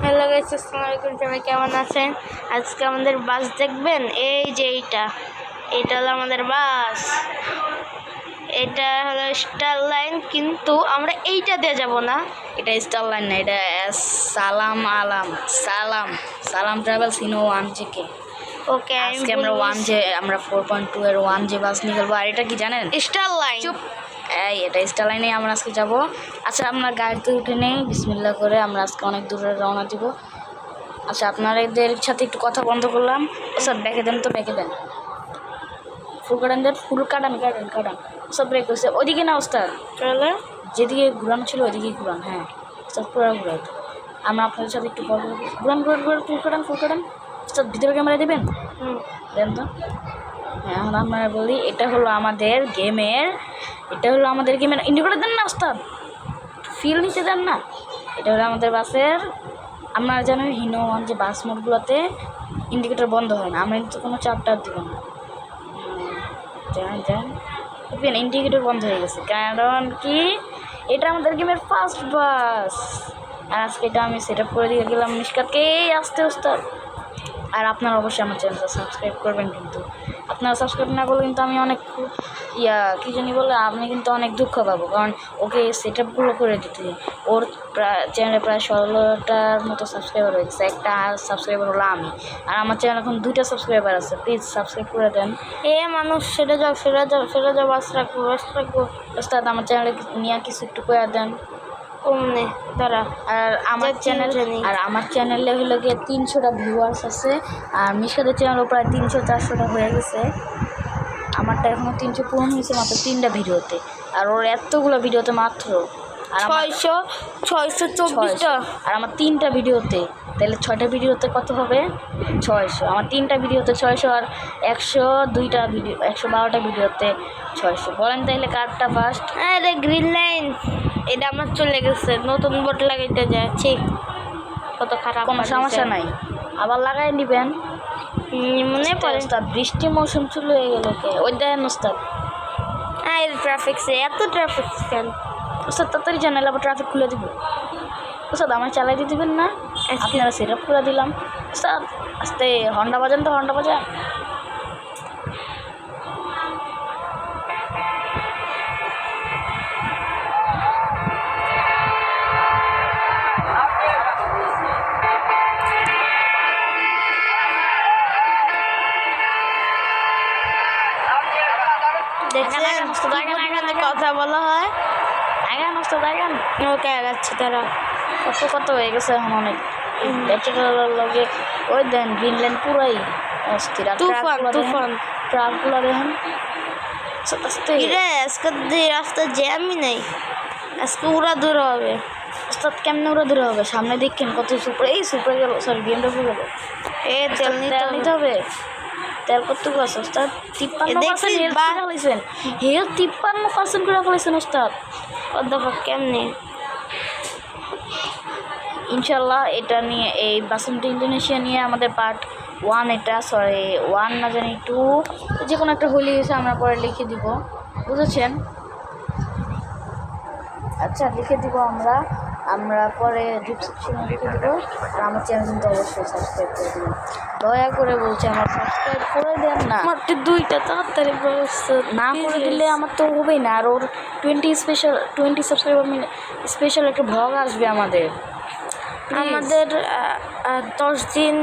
Hello guys, আসসালামু আলাইকুম। সবাই কেমন আছেন? আজকে আমাদের বাস দেখবেন। এই যে এইটা হলো আমাদের বাস। এটা হলো স্টার লাইন, কিন্তু আমরা এইটা দিয়ে যাব না। এটা স্টার লাইন না, এটা সালাম আলাম সালাম সালাম ট্রাভেলস ইনো 1J ওকে, আজকে আমরা 1J আমরা 4.2 এর 1J বাস নিয়ে গেলবো। আর এটা কি জানেন? Star line. চুপ। এটা স্টার লাইনে আমরা আজকে যাব। আচ্ছা, আমরা গাড়িতে উঠে নেই, বিসমিল্লাহ করে আমরা আজকে অনেক দূরে রওনা দিব। আচ্ছা, আপনাদের সাথে একটু কথা বন্ধ করলাম। স্যার ব্যাকে দেন, তো ব্যাকে দেন, ফুল কাটান দেন, ফুল কাটান কাটান কাটান। সব ব্রেক হয়েছে, ওইদিকে না ওস্তাদ, তাহলে যেদিকে ঘুরানো ছিল ওইদিকেই ঘুরান। হ্যাঁ, সব পুরো ঘুরান। আমরা আপনাদের সাথে একটু গল্প ঘুরান ঘুরান ঘুরান, ফুল কাটান। সব ভিতরে ক্যামেরা দেবেন, দেন তো। হ্যাঁ, এখন আপনারা বলি, এটা হলো আমাদের গেমের ইন্ডিকেটর দেন না ওস্তাদ, ফিল নিতে দেন না। এটা হলো আমাদের বাসের, আপনারা জানেন হিনো 1J বাস মোডগুলোতে ইন্ডিকেটর বন্ধ হয় না। আমরা কিন্তু কোনো চাপ টাপ দিব না। দেখবেন ইন্ডিকেটর বন্ধ হয়ে গেছে, কারণ কি এটা আমাদের গেমের ফার্স্ট বাস। আর আজকে এটা আমি সেট আপ করে দিয়ে গেলাম নিষ্কাতকে আস্তে আস্তে। আর আপনারা অবশ্যই আমার চ্যানেলটা সাবস্ক্রাইব করবেন, কিন্তু আপনারা সাবস্ক্রাইব না করলে কিন্তু আমি অনেক কী জানি বলে আমি কিন্তু অনেক দুঃখ পাবো, কারণ ওকে সেট আপগুলো করে দিতে ওর চ্যানেলে প্রায় 16টার মতো সাবস্ক্রাইবার হয়ে গেছে। একটা সাবস্ক্রাইবার হলো আমি, আর আমার চ্যানেল এখন 2টা সাবস্ক্রাইবার আছে। প্লিজ সাবস্ক্রাইব করে দেন। মানুষ সেটা যাও বাস রাখবো। ওস্তাদ আমার চ্যানেলে নিয়ে কিছু একটু করে দেন কমনে দাঁড়া। আর আমার চ্যানেলে হলো গিয়ে 300টা ভিউয়ার্স আছে, আর মিশকাদের চ্যানেলও প্রায় 300-400টা হয়ে গেছে। আমারটা এখনও 300 পূরণ হয়েছে মাত্র 3টা ভিডিওতে, আর ওর এতগুলো ভিডিওতে মাত্র 624টা। আর আমার 3টা ভিডিওতে, তাহলে 6টা ভিডিওতে কত হবে? 600। আমার 3টা ভিডিওতে 600, আর 102টা ভিডিও 112টা ভিডিওতে 600। বলেন তাইলে কারটা ফার্স্ট? আরে গ্রিন লাইন, এটা আমার চলে গেছে। নতুন বোর্ড লাগাইতে যাচ্ছি, কত খারাপ। কোনো সমস্যা নাই, আবার লাগাই নেবেন। মনে পড়ে ওস্তাদ বৃষ্টি মৌসুম শুরু হয়ে গেল, ওই দেখেন ওস্তাদ। এত ট্রাফিক কেন? ওস্তাদ তাড়াতাড়ি জানালে আবার ট্রাফিক খুলে দিব। ওস্তাদ আমার চালাই দিয়ে দেবেন না? আপনারা সেট আপ করে দিলাম। ওস্তাদ আস্তে হন্ডা বাজান, তো হন্ডা বাজান। কথা বলা হয়। ওকে আগাচ্ছি তারা। কত হয়ে গেছে এখন অনেক। লগে ওই দেন গ্রিন লাইন পুরাই অস্থির। তুফান ট্রাকগুলো দেখেন আস্তে। আজকে রাস্তা জ্যামই নেই, আজকে উড়া দূর হবে। ওস্তাদ কেমনে ওরা দূরে হবে? সামনে দেখছেন কত সুপার গেল, সরি BMW গেল। তেল নিতে হবে। তেল কত আছে ওস্তাদ? 53% হেল 53% করে ফেলেছেন ওস্তাদ। অধ্যাপক কেমনে? ইনশাল্লাহ এটা নিয়ে, এই বাসন্তী ইন্দোনেশিয়া নিয়ে আমাদের পার্ট 1, এটা সরি 1 না জানি 2, যে কোনো একটা হলি এসে আমরা পরে লিখে দিব, বুঝেছেন? আচ্ছা, লিখে দিব আমরা পরে ডিসক্রিপশনে লিখে দিব। আর আমার চ্যানেল কিন্তু অবশ্যই সাবস্ক্রাইব করে দিন, দয়া করে বলছি, আমার সাবস্ক্রাইব করে দেন না। মাত্র 2টা, তাড়াতাড়ি ব্যবস্থা না করে দিলে আমার তো হবেই না। আর ওর 20 সাবস্ক্রাইবার স্পেশাল একটা ভ্লগ আসবে আমাদের 10 দিন,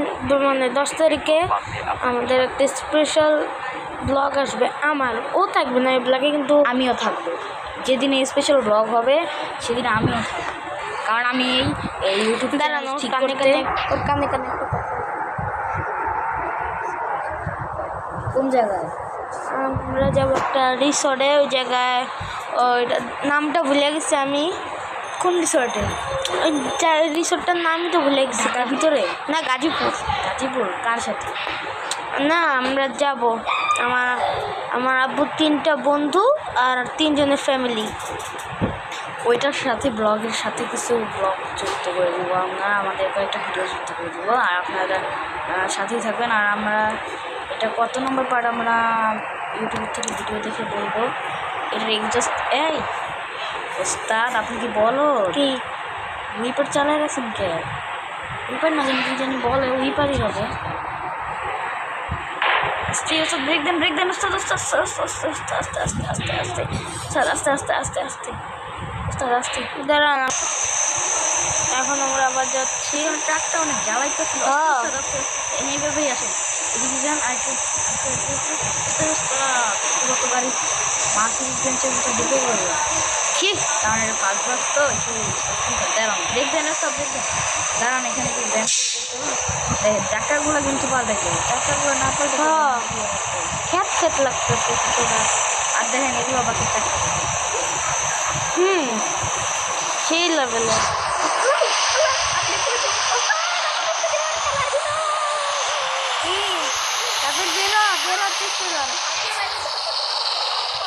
মানে 10 তারিখে আমাদের একটা স্পেশাল ব্লগ আসবে। ও থাকবে না এই ব্লগে, কিন্তু আমিও থাকবো। যেদিন এই স্পেশাল ব্লগ হবে সেদিন আমিও থাকবো, কারণ আমি এই ইউটিউব দাঁড়ানো ঠিক কানে করতে। কানে কানে কোন জায়গায় আমরা যাবো? একটা রিসর্টে, ওই জায়গায় ওইটা নামটা ভুলে গেছি আমি। কোন রিসর্টে? ওই রিসর্টটার নামই তো ভুলে গেছি। তার ভিতরে না, গাজীপুর। কার সাথে? না, আমরা যাব আমার আব্বুর 3টা বন্ধু আর 3 জনের ফ্যামিলি। ওইটার সাথে ব্লগের সাথে কিছু ব্লগ যুক্ত করে দেবো আমরা, আমাদের কয়েকটা ভিডিও যুক্ত করে দেবো, আর আপনারা সাথেই থাকবেন। আর আমরা এটা কত নম্বর পার্ট আমরা ইউটিউব থেকে ভিডিও দেখে বলবো। এটা জাস্ট ওস্তাদ আপনি কি বলো কি উইপার চালাই গেছেন কে? উপায় না জানি কি জানি বলে ওই পারই হবে। আস্তে আস্তে ব্রেক দেন আস্তে আস্তে আস্তে আস্তে আস্তে আস্তে আস্তে আস্তে আস্তে স্যার আস্তে আস্তে আস্তে আস্তে আস্তে আস্তে দাঁড়ান, এখন আমরা আবার যাচ্ছি। ট্রাকটা অনেক জ্বালাইতেছিল। এইভাবেই আসে এদিকে যান আর একটু কত গাড়ি মার্সিডিজ বেঞ্চের ভিতরে ঢুকে পড়বে। ঠিক কারণ এটা ফার্স্ট বাস তো একটু দাঁড়ান ব্রেক দেন সব ব্রেক দেন। দাঁড়ান এখানে একটু ব্যায়াম চাকাগুলো কিন্তু পাল্টাইতে হবে। চাকাগুলো না পাল্টে খ্যাত লাগতেছে কিছুটা। আর দেখেন এগুলো বাকি চাকা সেই লেভেলে।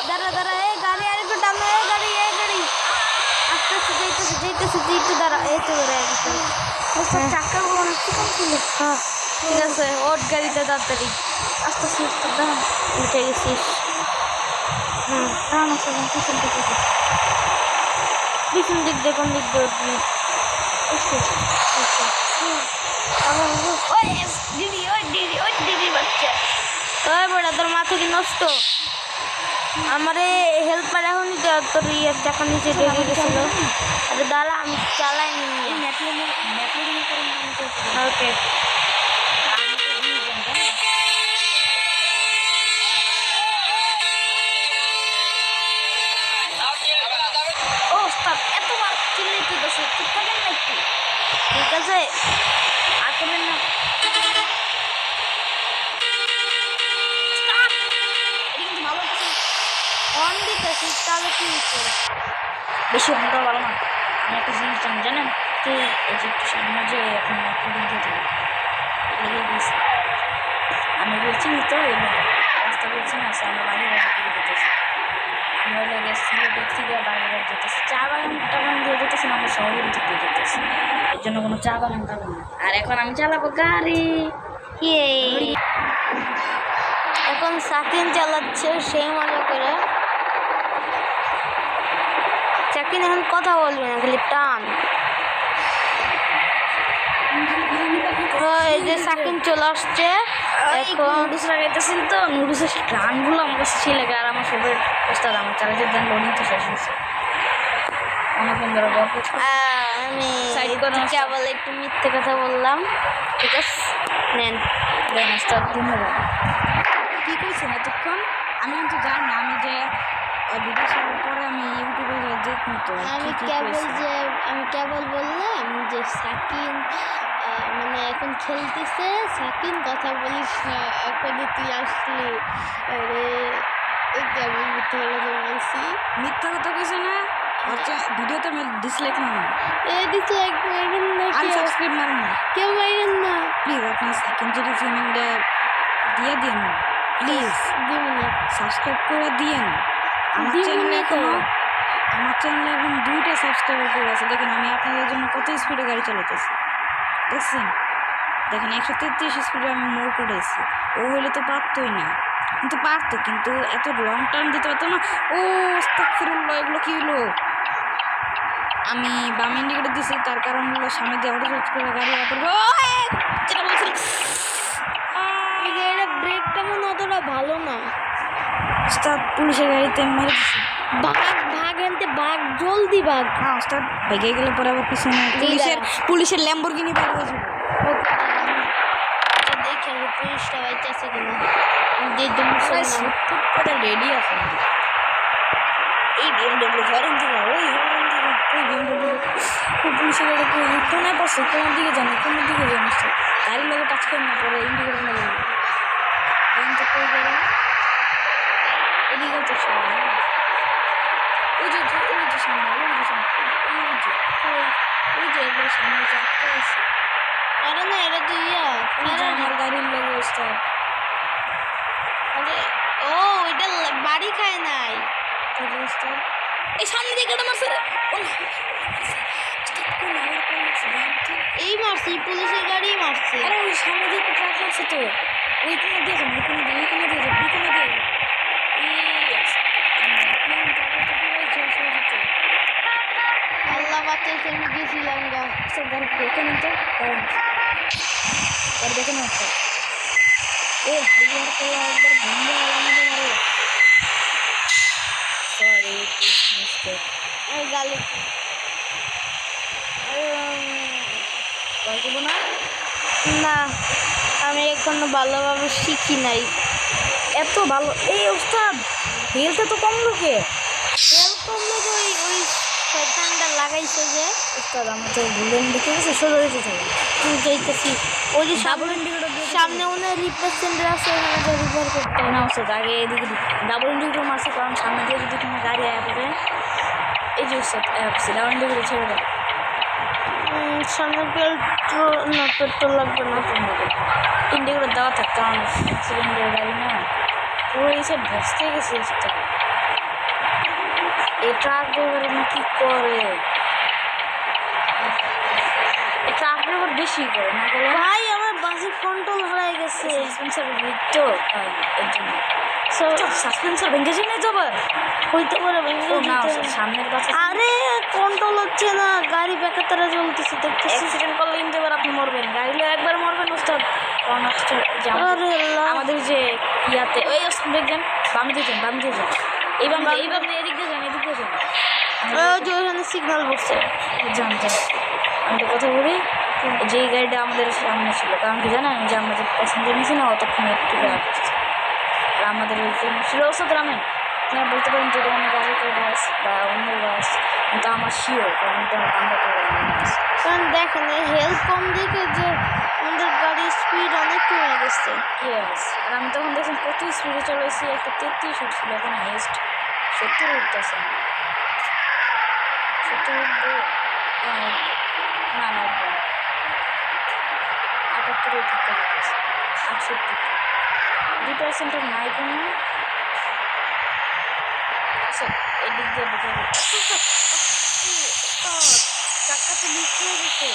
দাঁড়া এই গাড়ি আর একটু টানো, এই গাড়ি আস্তে আস্তে যেতে দাঁড়া। এই তো বেড়ে গেছে চাকাগুলো অনেক চিকন ছিল। হ্যাঁ ঠিক আছে, ওর গাড়িতে তাড়াতাড়ি। আস্তে আস্তে আস্তে দাঁড়ান উঠে গেছিস। দাঁড়ান আসলে পিছন থেকে পিছন দিক দিয়ে কোন দিক দিয়ে উঠবি? দিদি বাচ্চা ওই বড়া, তোর মাথা কি নষ্ট? আমারে হেল্পার এখন তোর ইয়ের চাকা নিচে ঢেকে গেছিল। আরে দাঁড়া, আমি চালাই নিয়ে। ওকে ও স্টপ এতবার চিল্লাইতে দোষে চুপ থাকেন না একটু। ঠিক আছে, আর করবেন না। অন দিতেছিস তাহলে কি হচ্ছে? বেশি অনটা ভালো না। আমি একটা জিনিস জানেন তো, এই যে একটু সামনে যে এখন দিয়ে দেবো লেগে গেছে। আমি বলছি তো রাস্তা বলছি না, আমরা বাইরে দিকে যেতেছি। আমরা লেগে সিলেটের থেকে বাইরে যেতেছি। চা বাগান টাগান দিয়ে যেতেছি না, আমরা শহরের ভিতর দিয়ে যেতেছি। এর জন্য কোনো চা বাগান টাগান না। আর এখন আমি চালাবো গাড়ি। এখন সাকিন চালাচ্ছে সেই মজা করে। সাকিন এখন কথা বলবে না, খালি টান। এই যে সাকিন চলে আসছে এখন। নুডলস লাগাইতেছেন তো, নুডলসের গানগুলো আমার কাছে সেই লাগে। আর আমার ফেভারিট ওস্তাদ আমার চালাতে দেন লোডিং তো শেষ হয়েছে অনেকক্ষণ ধরে গল্প। আমি সাইড করে কেবল একটু মিথ্যে কথা বললাম। ঠিক আছে, নেন দেন ওস্তাদ ধন্যবাদ। কী করছেন এতক্ষণ? আমি কিন্তু জানি না। আমি যে ভিডিও ছাড়ার পরে আমি ইউটিউবে দেখুন তো আমি কেবল বললাম যে সাকিন মানে এখন খেলতেছে। সাকিন কথা বলিস না, এখনই তুই আসলি। আরে এই কেবল মিথ্যে কথা বলছি। মিথ্যা কথা কইছে না। আচ্ছা ভিডিওতে আমি ডিসলাইক মারুন, ডিসলাইক মারবেন না, আনসাবস্ক্রাইব মারুন না কেউ মারবেন না প্লিজ। আপনার সেকেন্ড যদি পেমেন্টটা দিয়ে দিন প্লিজ। দিব না, সাবস্ক্রাইব করে দিয়েন। আমার দিব চ্যানেলে না তো। এখন 2টা সাবস্ক্রাইবার করে আছে। দেখেন আমি আপনাদের জন্য কত স্পিডে গাড়ি চালাতেছি দেখছেন। দেখেন 133 স্পিডে আমি মোড় করেছি। ও হইলে তো পারতোই না, কিন্তু পারতো, কিন্তু এত লং টার্ম দিতে পারতো না। ও আস্তাগফিরুল্লাহ, এগুলো কি হলো? আমি বাম ইন্ডিকেটর দিছি, তার কারণ হলো সামনে দিয়ে অটো চার্জ করে গাড়ি করবো। যেটা বলছিল এই গাড়িটা ব্রেকটা মনে অতটা ভালো না। ওস্তাদ পুলিশের গাড়িতে মেরে দিছি। ভাগ আনতে ভাগ, জলদি ভাগ। হ্যাঁ ওস্তাদ ভেগে গেলে পরে আবার পিছনে পুলিশের ল্যাম্বরগিনি বার হয়ে যাবে। দেখি আমি পুলিশটা বাইতেছে কিনা। দিয়ে মুসলমান রেডি আছে এই বিএমডব্লিউ হরেন থেকে ওই বিএমডব্লিউ পুলিশের গাড়ি কোনায় পড়ছে। কোন দিকে জানি গাড়ির লোক টাচ করে না পরে ইন্ডিকেটর না যাবে এদিকে তো সামনে ওই যে সামনে ওই যে একবার সামনে চাপতে আছে। আরে না, এটা তো আমার গাড়ির লোক অবস্থা। আরে ও এটা বাড়ি খায় নাই। এই সামনে দিকে এটা মারছে রে। এই মারছে, পুলিশের গাড়ি মারছে। আরে ওই সামনে দিকে ট্রাক মারছে তো। ওই কোনো দিয়ে যাবে, আল্লাহ বাঁচাইছে, আমি গেছিলাম গা। গাড়ি ওখানে তো আর দেখেন ওস্তাদ এ হাইয়ার কলা একবার ভেঙে গেল আমাদের মারে সরি মিস্টেক এই গালি বলবো না না, আমি এখনো ভালোভাবে শিখি নাই। এত ভালো এই ওস্তাদ হেলথ তো কম লোকে এরকম লোক ওই শয়তানটা লাগাইছে যে ওস্তাদ আমার তো গোল্ডেন দেখে গেছে সোজা যেতে থাকবে যাইতেছি। ওই যে ডাবল ইন্ডিকেটর দিয়ে সামনে মনে হয় রিপেয়ার সেন্টার আছে, ওখানে যে রিপেয়ার করতে না ওস্তাদ আগে এদিকে ডাবল ইন্ডিকেটর মারছে কারণ সামনে দিয়ে যদি কোনো গাড়ি আয়া পড়ে এই যে ওস্তাদ ডাবল ইন্ডিকেটর ছেড়ে দেয় সামনে পেট্রোল না, পেট্রোল লাগবে না। ইন্ডিকেটর দেওয়া থাক কারণ অ্যাক্সিডেন্টের গাড়ি না পুরো এই সাইড ভেস্তে গেছে ওস্তাদ এই ট্রাক ড্রাইভার কি করে এই ট্রাক ড্রাইভার বেশি করে না বলে ভাই আমার বাসের কন্ট্রোল হারাই গেছে। সাসপেন্সার তো এর জন্য সাসপেন্সার ভেঙে যায় না তো আবার হইতে পারে ভেঙে ও না যেতে। সামনের পাশে আরে কন্ট্রোল হচ্ছে না, গাড়ি বেকাতারা চলতেছে দেখতেছি। অ্যাক্সিডেন্ট করলে কিন্তু এবার আপনি মরবেন গাড়িলে একবার মরবেন ওস্তাদ কারণ হচ্ছে যে আরে আল্লাহ। আমাদের যে ইয়াতে ওই দেখবেন বাম দিয়ে যান এই বাম দিয়ে এদিক দিয়ে যান ওই যে ওখানে সিগন্যাল বসছে। যান আমি তো কথা বলি যে গাড়িটা আমাদের সামনে ছিল কারণ কি জানেন যে আমরা যে প্যাসেঞ্জার নিয়েছি না অতক্ষণ একটু আসছে আর আমাদের ওই ট্রেন ছিল ওস্তাদ রামেন আপনারা বলতে পারেন যে এটা অন্য গাড়ির বাস বা অন্য বাস কিন্তু আমার শিওর কারণ এটা আমরা করে কারণ দেখেন হেলথ কম দেখে যে আমাদের গাড়ির স্পিড অনেক কমে গেছে। ইয়েস আর আমি তখন দেখলাম কত স্পিডে চলেছি একটা 33 উঠছিল এখন হাইয়েস্ট 70 উঠতেছে 70 উঠবো না 78 উঠতে যেতেছে 68 2% নাই কোনো আচ্ছা এদিক দিয়ে ঢুকে চাক্কাতে লিক হয়ে গেছে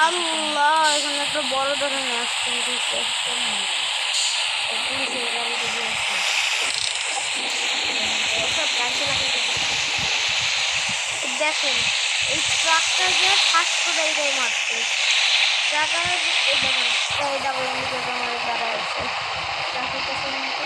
আল্লাহ, এখানে একটা বড় ধরনের অ্যাক্সিডেন্ট হয়েছে। দেখেন এই ট্রাকটা যে ফার্স্ট করে এইটাই মারছে ট্রাকার। এই দেখেন এই ডাবল ইন্ডিকেটর আমার দাঁড়ায় আছে ট্রাকের কাছে মতো।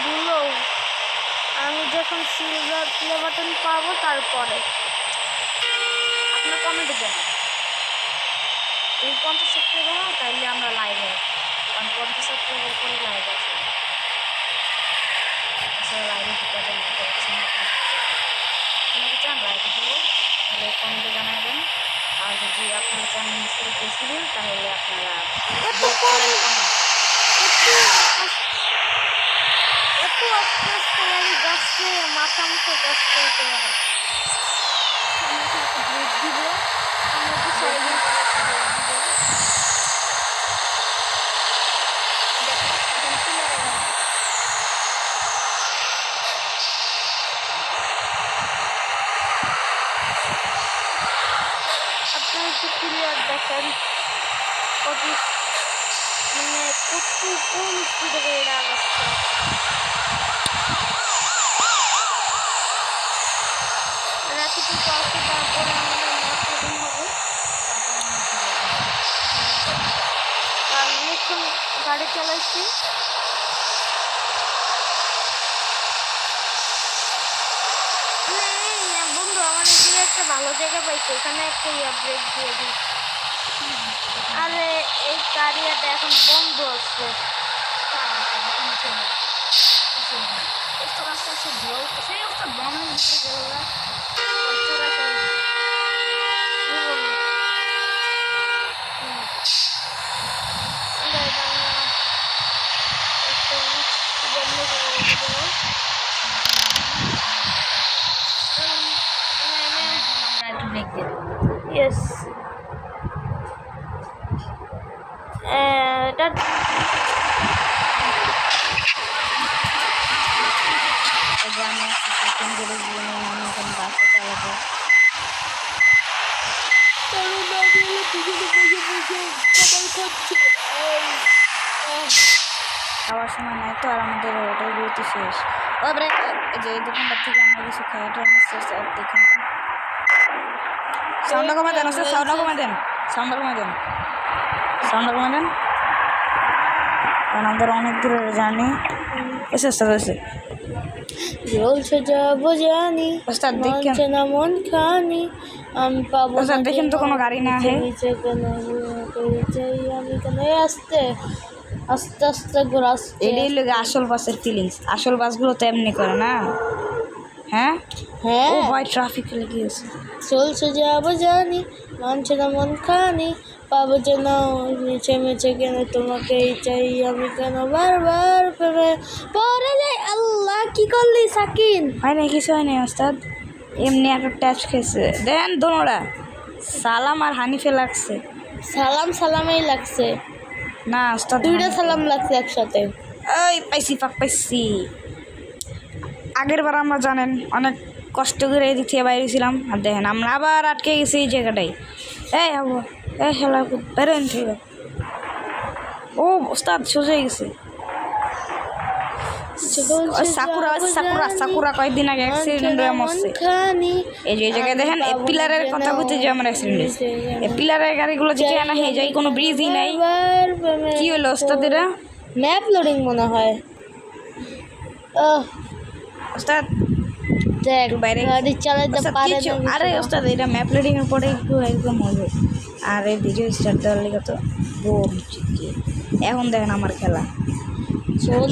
দুলো আমি যখন সিলভার প্লে বাটন পাবো তারপরে আপনার কমেন্টে জানান এই 50 সেপ্টেম্বর তাইলে আমরা লাইভে কারণ 50 সেপ্টেম্বর করে লাইভ আছে আসলে লাইভে ঢুকা যায় না আপনাকে চান লাইভে দেবো তাহলে কমেন্টে জানাবেন আর যদি আপনারা চান মিস্ত্রি প্রেসিডেন্ট তাহলে আপনারা একটু আস্তে আস্তে গাড়ি যাচ্ছে, মাথা মুখে যাচ্ছে একেবারে। ব্রেক দিব, আমরা একটু সাইডে আপনারা একটু ক্লিয়ার দেখেন কত মানে কত কম স্পিডে গাড়িটা আগাচ্ছে। এতটুকু আছে তারপরে আমাদের মাথাদিন হবে কারণ অনেকক্ষণ গাড়ি চালাইছি। বন্ধু আমার এদিকে একটা ভালো জায়গা পাইছি, এখানে একটা ব্রেক দিয়ে দিই। আরে এই গাড়িটা এখন বন্ধ আছে। Yes. এটা আমি সেকেন্ড করে দিয়ে আমি এখন বাসে চালাবো। খাওয়ার সময় নাই তো, আর আমাদের ওটাই বিরতি শেষ। তারপরে যে এই দোকানটার থেকে আমরা কিছু খাওয়াটা নিচ্ছি। দেখুন তো সাউন্ডটা কমে দেন, সাউন্ডটা কমে দেন, সাউন্ডটা কমে দেন, সাউন্ডটা কমে দেন, কারণ আমাদের অনেক দূরের জার্নি। এসে হয়েছে জলছে যাবো জানি, ওস্তাদ দেখেন, মানছে না মন খানি, আমি পাবো ওস্তাদ দেখেন তো কোনো গাড়ি না আহে। নিচে কেন চাই আমি কেন আস্তে আস্তে আস্তে ঘোরা। এটাই লোক আসল বাসের ফিলিংস। আসল বাসগুলো তো এমনি করে না। হ্যাঁ হ্যাঁ, ও ভাই ট্রাফিক লেগে গেছে। চলছে যাবো জানি, মানছে না মন খানি, পাবো যেন মিছে মিছে কেন তোমাকেই চাই আমি কেন বারবার প্রেমে পড়ে যাই। আল্লাহ কি করলি সাকিন? হয় না, কিছু হয় না ওস্তাদ, এমনি একটা ট্যাচ খেয়েছে। দেন দোনোরা সালাম আর হানিফে লাগছে। সালাম সালামেই লাগছে, না ওস্তাদ দুইটা সালাম লাগছে একসাথে। ওই পাইছি, পাক পাইছি। আগের বার আমরা জানেন অনেক কষ্ট করে এদিক থেকে বাইরে ছিলাম, আর দেখেন আমরা আবার আটকে গেছি এই জায়গাটাই। এই হবো এই খেলা বেরোন থেকে। ও ওস্তাদ সোজা হয়ে গেছে। সাকুরা সাকুরা সাকুরা কয়েকদিন আগে অ্যাক্সিডেন্ট হয়ে মরছে। এই যে এই জায়গায় দেখেন এই পিলারের কথা বলতে যে আমার অ্যাক্সিডেন্ট হয়েছে। এই পিলারের গাড়িগুলো যে কেনা হয়ে যায়, কোনো ব্রিজই নাই। কি হলো ওস্তাদ? এটা ম্যাপ লোডিং মনে হয়। ওস্তাদ দেখ বাইরে গাড়ি চালাতে পারে না। আরে ওস্তাদ এটা ম্যাপ লোডিং এর পরে একটু একদম হবে। আর এই ভিডিও স্টার্ট দেওয়ার লেগে তো বোম চিকি। এখন দেখেন আমার খেলা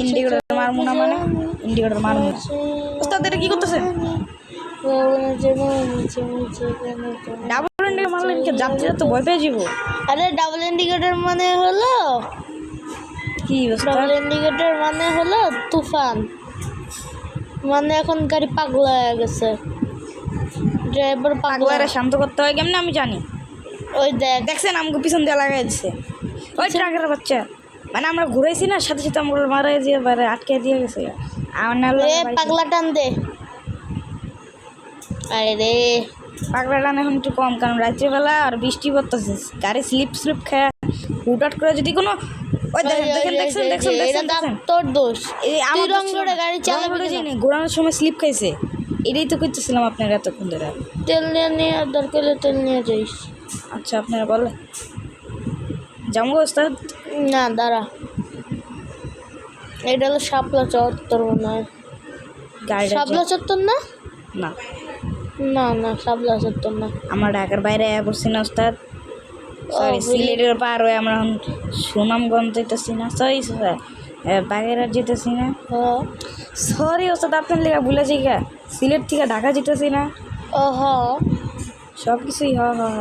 ইন্ডিকেটর মারমু না, মানে ইন্ডিকেটর মারমু না। ওস্তাদ এটা কি করতেছে? ডাবল ইন্ডিকেটর মারলে যাত্রীরা তো ভয় পেয়ে যাবো। আরে ডাবল ইন্ডিকেটর মানে হলো কি ওস্তাদ? ডাবল ইন্ডিকেটর মানে হলো তুফান, মানে এখন গাড়ি পাগলা হয়ে গেছে, ড্রাইভার পাগলারে শান্ত করতে হয় কেমনে আমি জানি। ওই দেখ দেখছেন আমাকে পিছন দিয়ে লাগাই দিচ্ছে ওই ট্রাকের বাচ্চা। মানে আমরা ঘুরাইছি না, সাথে সাথে আমরা মারাই দিয়ে আটকে দিয়ে গেছে। আমার পাগলা টান দে। আরে রে পাগলা টান এখন একটু কম, কারণ রাত্রিবেলা আর বৃষ্টি পড়তেছে, গাড়ি স্লিপ খায় হুটহাট করে যদি কোনো ওই দেখেন দেখেন দেখছেন দেখছেন দেখছেন তোর দোষ। এই আমার রংগড়ে গাড়ি চালাবে না, ঘোরানোর সময় স্লিপ খাইছে। এটাই তো করতেছিলাম আপনার এতক্ষণ ধরে। তেল নিয়ে দরকার হলে তেল নিয়ে যাইস। আচ্ছা আপনারা বলে যাবো ওস্তাদ? না দাঁড়া, এটা হলো শাপলা চত্বর মনে হয়। গাড়িটা শাপলা চত্বর না? না না না শাপলা চত্বর না। আমরা ঢাকার বাইরে পড়ছি না ওস্তাদ, সরি সিলেটের পার হয়ে আমরা এখন সুনামগঞ্জ যেতেছি না, সরি বাগেরহাট যেতেছি না। সরি ওস্তাদ আপনার লেখা ভুলে যাই গা, সিলেট থেকে ঢাকা যেতেছি না। ও হ সব কিছুই হ হ হ।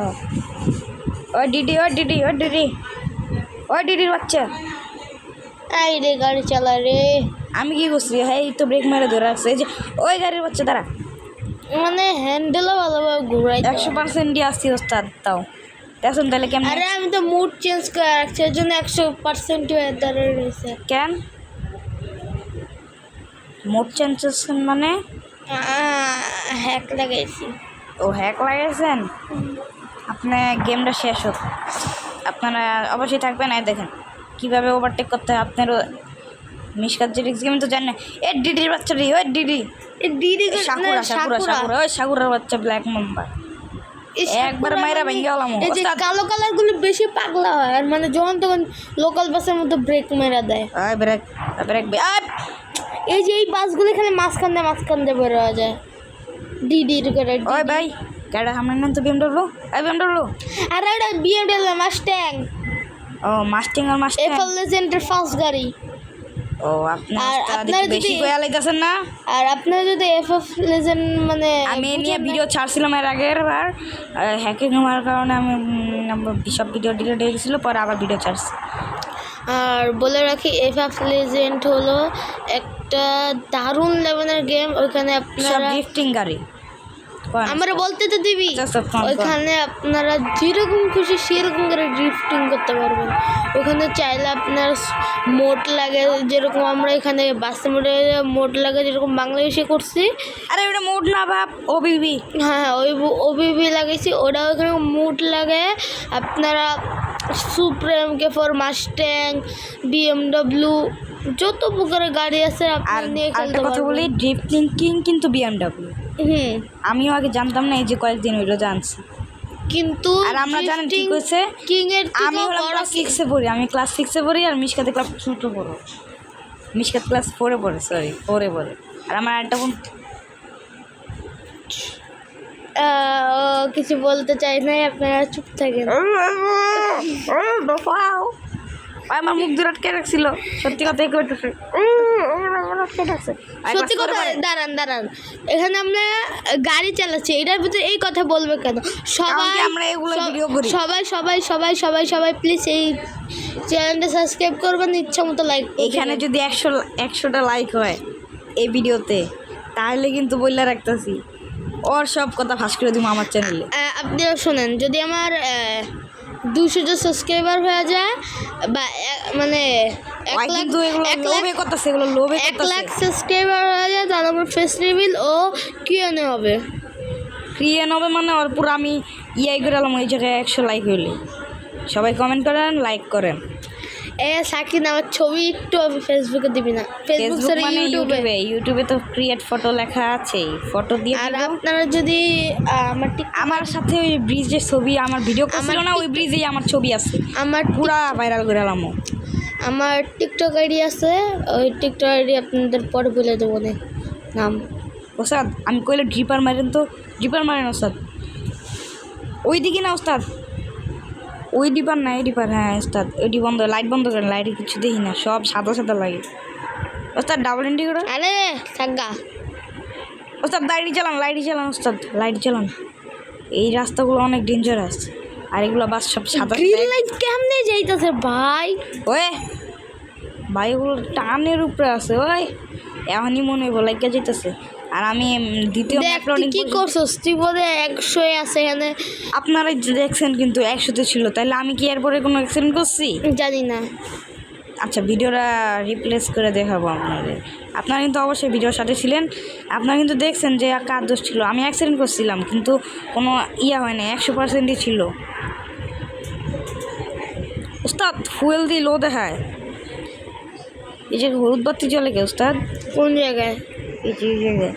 ওই ডিডি ওই ডিডি ওই ডিডি ওই ডিডির বাচ্চা। এই রে গাড়ি চালা রে। আমি কি করছি? হ্যাঁ এই তো ব্রেক মেরে ধরে রাখছে। এই যে ওই গাড়ির বাচ্চা দ্বারা মানে হ্যান্ডেলও ভালোভাবে ঘুরাই 100% দিয়ে আসছি ওস্তাদ। তাও দেখুন তাহলে কেমন। আরে আমি তো মুড চেঞ্জ করে রাখছি, এর জন্য 100% দাঁড়িয়ে রয়েছে। কেন মোট চেঞ্জেস মানে? হ্যাক লাগাইছি। ও হ্যাক লাগাইছেন? আপনার গেমটা শেষ হোক, আপনারা অবশ্যই থাকবেন। এই দেখেন কীভাবে ওভারটেক করতে হয়। আপনারও মিশকাত জেরিক্স গেম তো জানেন। এ ডিডির বাচ্চা রে, ওই DD DD sakura sakura sakura ওই সাকুরার বাচ্চা ব্ল্যাক মাম্বার একবার মাইরা ভেঙে গেলাম। এই যে কালো কালারগুলো বেশি পাগলা হয়, আর মানে যখন তখন লোকাল বাসের মতো ব্রেক মেরা দেয়। ব্রেক ব্রেক এই যে এই বাসগুলো এখানে মাঝখান দিয়ে বেরোয়া যায় ডিডির করে। ওই ভাই গাড়িটা সামনে নেন তো বিএমডব্লিউ। এই বিএমডব্লিউ। আরে এটা বিএমডব্লিউ মাস্ট্যাং। ও মাস্টিং আর মাস্টিং। এফএল লেজেন্ডের ফার্স্ট গাড়ি। ও আর আপনার আপনারা বেশি যদি- কয়া লাইতাছেন না। আর আপনারা যদি এফএফ লেজেন্ড মানে আমি এই নিয়ে বুঝেন না- ভিডিও ছাড়ছিলাম এর আগের বার, হ্যাকিং হওয়ার কারণে আমি সব ভিডিও ডিলিট হয়ে গেছিলো, পরে আবার ভিডিও ছাড়ছি। আর বলে রাখি এফএফ লেজেন্ড হলো একটা দারুণ লেভেলের গেম। ওইখানে সব আপনারা গিফটিং গাড়ি। আমরা বলতে তো দিবি, আচ্ছা, ফোন কর। ওইখানে আপনারা যেরকম খুশি সেরকম করে ড্রিফটিং করতে পারবেন। ওখানে চাইলে আপনার মোট লাগে, যেরকম আমরা এখানে বাসে মোটে মোট লাগে যেরকম বাংলাদেশে করছি। আরে ওটা মোড না বাপ, ওবিবি। হ্যাঁ ওই ওবিবি লাগাইছি, ওটা ওখানে মুড লাগে। আপনারা সুপ্রিম কেফর মাস্ট্যাং বিএমডব্লিউ যত প্রকারের গাড়ি আছে আর আপনি নিয়ে একটা খেলতে কথা বলি, পারবেন। ড্রিফটিং কিং কিন্তু বিএমডব্লিউ। আমিও আগে জানতাম না, এই যে কয়েকদিন হইলো জানছি। কিন্তু আর আমরা জানেন কি কইছে, কিং এর আমি হলাম ক্লাস 6-এ পড়ি, আমি ক্লাস 6-এ পড়ি, আর মিশকাতে ক্লাস 2-তে পড়ো। মিশকাত ক্লাস 4-এ পড়ে, সরি 4-এ পড়ে। আর আমার একটা বোন কিছু বলতে চাই নাই, আপনারা চুপ থাকেন। আমার মুখ দূর আটকে রাখছিল, সত্যি কথাই কইতেছে। সত্যি কথা, দাঁড়ান এখানে আমরা গাড়ি চালাচ্ছি, এটার ভিতরে এই কথা বলবে কেন? সবাই আমরা এগুলো ভিডিও করি। সবাই প্লিজ এই চ্যানেলটা সাবস্ক্রাইব করবেন, ইচ্ছা মতো লাইক। এখানে যদি 100টা লাইক হয় এই ভিডিওতে, তাহলে কিন্তু বইলা রাখতেছি ওর সব কথা ফাঁস করে দিব আমার চ্যানেলে। আপনিও শোনেন, যদি আমার 200 সাবস্ক্রাইবার হয়ে যায় বা মানে 1 লাখ, কিন্তু এগুলো লোভে করতেছে, এগুলো লোভে 1 লাখ করতেছে। সাবস্ক্রাইবার হয়ে যায়, তাহলে আমার ফেস রিভিল ও কিউএনএ হবে। ক্রিয়েন হবে মানে ওর পুরো আমি ইয়াই করে এলাম ওই জায়গায় 100 লাইক হইলে। সবাই কমেন্ট করেন, লাইক করেন। সাকিন আমার ছবি একটু ফেসবুকে দিবি না? ফেসবুক ফেসবুক সরি মানে ইউটিউবে। ইউটিউবে তো ক্রিয়েট ফটো লেখা আছে, ফটো দিয়ে আর দিব। আপনারা যদি আমার সাথে ওই ব্রিজের ছবি, আমার ভিডিও করছিল না, ওই ব্রিজেই আমার ছবি আছে, আমার পুরা ভাইরাল করে এলাম। আমার টিকটক আইডি আছে, ওই টিকটক আইডি আপনাদের পরে বলে দেবো না নাম। ওস্তাদ আমি কইলে ড্রিপার মারেন, তো ড্রিপার মারেন ওস্তাদ। ওই দিকে না ওস্তাদ, ওই ডিপার না, এই ডিপার। হ্যাঁ ওস্তাদ, ওইটি বন্ধ, লাইট বন্ধ করেন, লাইটে কিছু দেখি না, সব সাদা সাদা লাগে। ওস্তাদ ডাবল ইন্ডিকেটর। আরে থাকা ওস্তাদ লাইট চালান ওস্তাদ, লাইট চালান। এই রাস্তাগুলো অনেক ডেঞ্জারাস, আর এগুলো বাস সব সাদা। গ্রিন লাইট কেমনে যাইতেছে ভাই? ওই ভাই ওগুলো টানের উপরে আছে, ওই এখনই মনে হইব লাইকা যেতেছে। আর আমি দ্বিতীয় দেখ তুই কি করছস, তুই বোধ 100 আছে এখানে। আপনারা দেখছেন কিন্তু 100-তে ছিল, তাহলে আমি কি এরপরে কোনো অ্যাক্সিডেন্ট করছি? জানি না। আচ্ছা ভিডিওটা রিপ্লেস করে দেখাবো আপনাদের। আপনারা কিন্তু অবশ্যই ভিডিওর সাথে ছিলেন, আপনারা কিন্তু দেখছেন যে কার দোষ ছিল। আমি অ্যাক্সিডেন্ট করছিলাম কিন্তু কোনো ইয়া হয় না, 100%ই ছিল। উস্তাদ ফুয়েল দিয়ে লো দেখায়, এই যে হলুদ বাতি চলে গে উস্তাদ। কোন জায়গায়? এই যে এই জায়গায়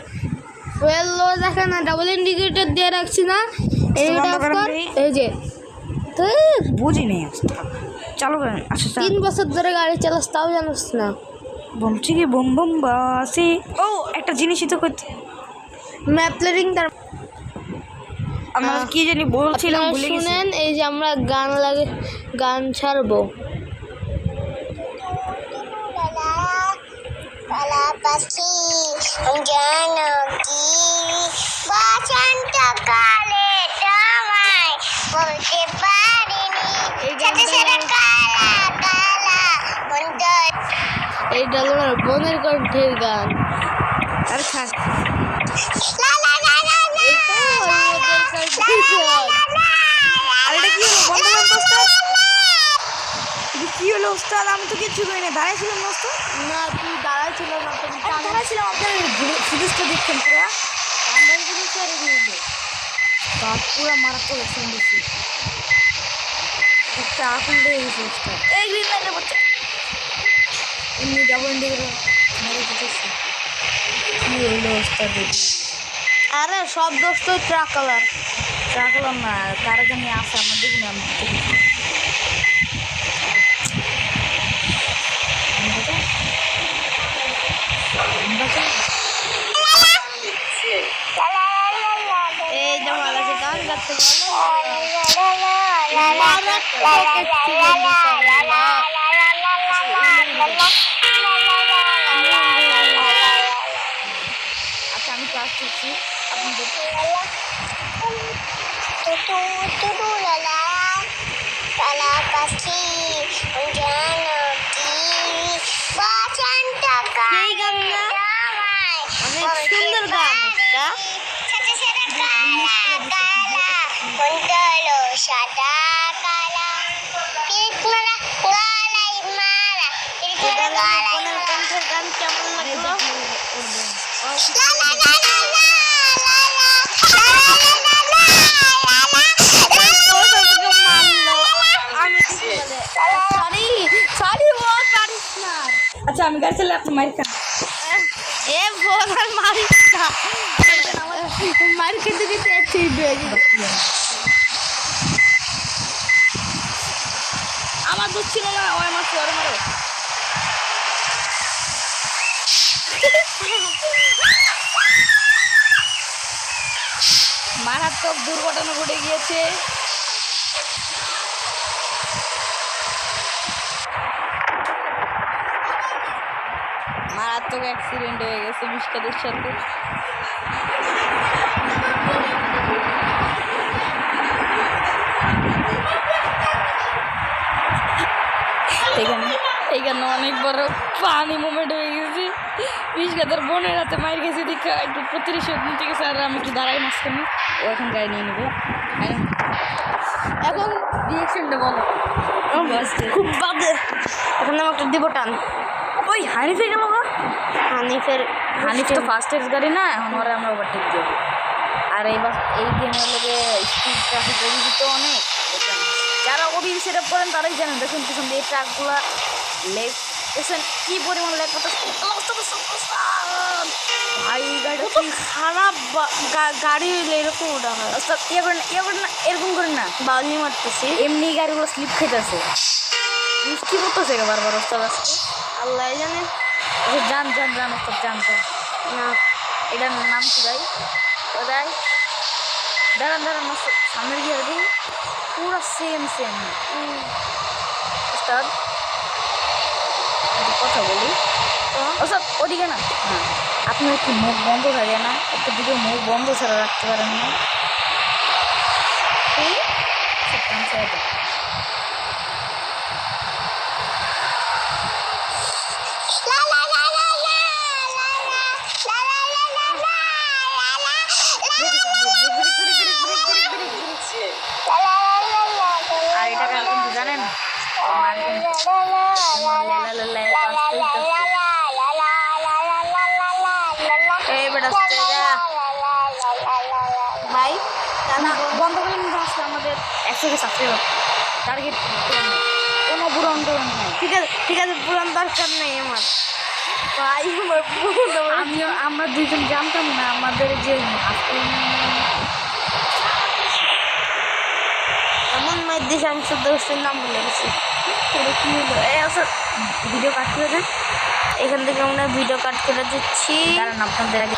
ওয়েল লো দেখে না, ডাবল ইন্ডিকেটর দিয়ে রাখছি না। এইটা বন্ধ অফ করেন কর। দিই। এই যে তো বুঝি নেই উস্তাদ, চালু করেন। আচ্ছা 3 বছর ধরে গাড়ি চালাস তাও জানিস না। বম থেকে বম বম বাসে। ও একটা জিনিসই তো করতে, ম্যাপ প্লেটিং তার আমরা কি জানি বলছিলাম, আপনারা ভুলে গেছি। শুনেন, এই যে আমরা গান ছাড়বো। পাখি জানো কি বসন্তকালে তোমায় বলতে পারিনি এই সাথে সাথে কালা কালা বন্ধ। এইটা হলো আমার বোনের কণ্ঠের গান। আরে থাক, লা লা লা লা লা এটা আমাদের কণ্ঠের গান। আর এটা কি হলো? বন্ধ করেন তো উস্তাদ। এটা কি হলো উস্তাদ? আমি তো কিছু করি না, দাঁড়াইছিলাম না উস্তাদ। না তুই দাঁড়াই ছিল না, তুমি দাঁড়াইছিলাম, আপনার ফুটেজটা দেখছেন পুরা। আমরা কিন্তু ছেড়ে দিয়েছি। বাপ পুরা মারাত্মক অ্যাক্সিডেন্ট হয়েছে, একটা আকুল হয়ে গেছে উস্তাদ। এই গ্রিন লাইটের বাচ্চা এমনি ডাবল ইন্ডিকেটর মেরে দিতেছে। কি হইলো উস্তাদ? আরে সব দোষ তো ট্রাকালার। রাখলাম না, কারা জানি আসে, আমার দেখি না। আমি এই যে মারা আচ্ছা আমি ক্লাস করছি আপনি কালা পাখি জানো কি বসন্ত সেই গান না? অনেক সুন্দর গান এটা। সাদা কালা পিরমালা গলাই মালা এটা বোনের কণ্ঠের গান কেমন লাগলো? আচ্ছা আমি গাড়ি চালে আপনি মারি খান এ বোন আর মারিস না, মার খেতে খেতে অ্যাক্সিডেন্ট হয়ে গেল। আমার দুধ ছিল না ওই আমার চোর মারো মারাত্মক দুর্ঘটনা ঘটে গিয়েছে। মারাত্মক অ্যাক্সিডেন্ট হয়ে গেছে মিশকাদের সাথে। এখানে অনেক বড় পানি মুভমেন্ট হয়ে গেছে। মিশকাদের বোনের হাতে মায়ের গেছে দেখা একটু প্রতিশোধ নিতে গেছে। আর আমি একটু দাঁড়াই মাঝখানে, ও এখন গাড়ি নিয়ে নেবে। এখন রিয়েকশনটা বলো। খুব বাদে, এখন আমি একটা দিব টান। ওই হানিফে গেল না, হানিফ তো ফার্স্ট এক্স গাড়ি না, এখন ওরা আমরা ওভারটেক দেবো। আর এই গেমের লোকে স্পিড ট্রাফিক রেডি তো অনেক, যারা ওবি সেট আপ করেন তারাই জানেন। দেখুন পিছন দিয়ে ট্রাকগুলো লেগ দেখছেন কি পরিমাণ লেগ করতে ভাই গাড়ি কত খারাপ গাড়ি হইলে এরকম ওটা হয়। ইয়ে করেন না, এরকম করেন না, বাউনি মারতেছি, এমনি গাড়িগুলো স্লিপ খেতেছে, বৃষ্টি পড়তেছে বারবার ওস্তাদ আসছে। আল্লাহ জানে। যান ওস্তাদ যান না এটার নাম কি ভাই? ও ভাই দাঁড়ান সামনের গিয়ে দিই, পুরো সেম ওস্তাদ একটা কথা বলি। ওস্তাদ ওদিকে না, হ্যাঁ আপনার কি মুখ বন্ধ থাকে না? একটা দিকে মুখ বন্ধ ছাড়া রাখতে পারেন না? আর এটা কিন্তু জানেন এই বেটা ভাই না বন্ধ করে নিতে আসলে আমাদের 100 সাবস্ক্রাইবার টার্গেট কোনো পুরো অন্তরণ নাই। ঠিক আছে পুরান দরকার নেই আমার ভাই, আমরা দুইজন জানতাম না আমাদের যে এমন মায়ের দেশে আমি শুদ্ধ গোষ্ঠীর নাম ভুলে গেছি। কি হলো ভিডিও কাট করে দেন, এখান থেকে আমরা ভিডিও কাট করে দিচ্ছি। কারণ আপনাদের আগে